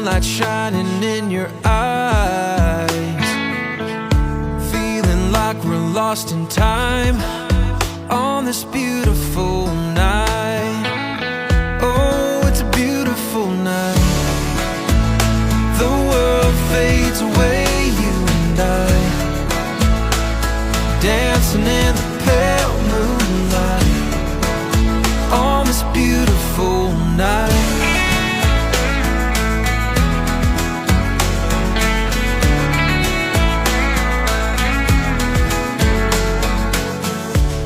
Moonlight shining in your eyes, feeling like we're lost in time on this beautiful night. Oh, it's a beautiful night. The world fades away, you and I, dancing in the pale moonlight on this beautiful night.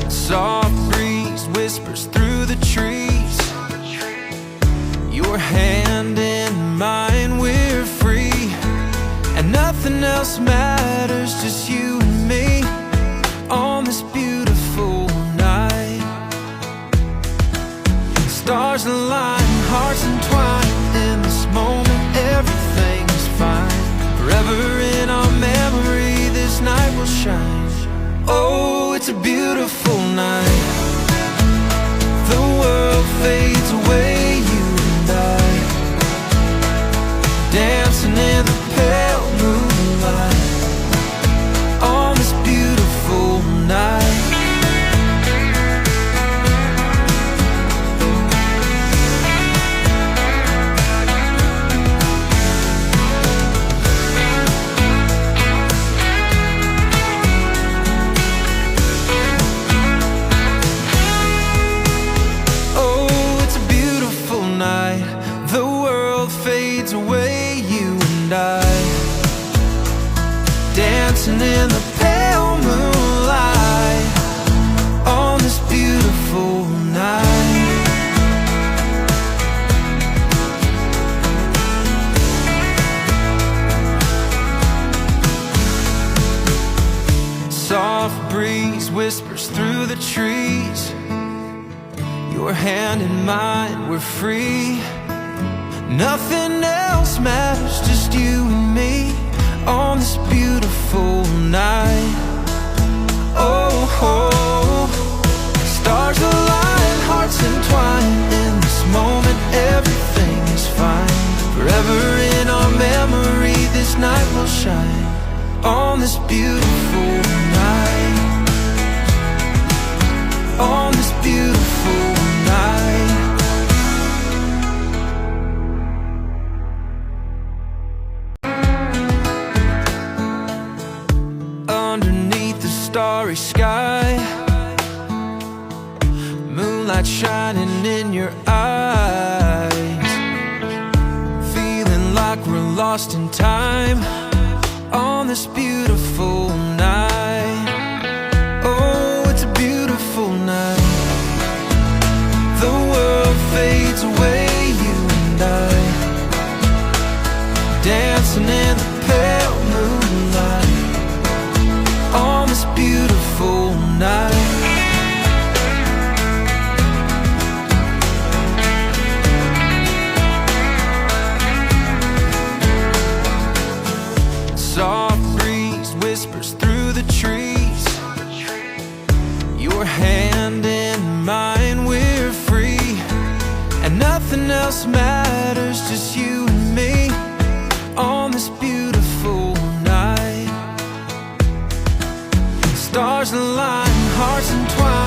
Soft breeze whispers through the trees, your hand in mine, we're free, and nothing else matters, just you and me on this beautiful night. Stars align, hearts entwine, in this moment everything is fine. Forever in our memory this night will shine. Oh, it's a beautiful night. The world fades away, you and I, dancing in the pale moonlight on this beautiful night. The world fades away, you and I, dancing in the pale moonlight on this beautiful night. Soft breeze whispers through the trees, your hand in mine, we're free. Nothing else matters, just you and me on this beautiful night. Oh, oh. Stars align, hearts entwine, in this moment everything is fine. Forever in our memory this night will shine on this beautiful night, on this beautiful night. Underneath the starry sky, moonlight shining in your eyes, feeling like we're lost in time on this beautiful night. Oh, it's a beautiful night. The world fades away, you and I, dancing in the pale moonlight on this beautiful night. Soft breeze whispers through the trees, your hand in mine, we're free, and nothing else matters, just you and me on this beautiful night. Stars align, hearts entwine,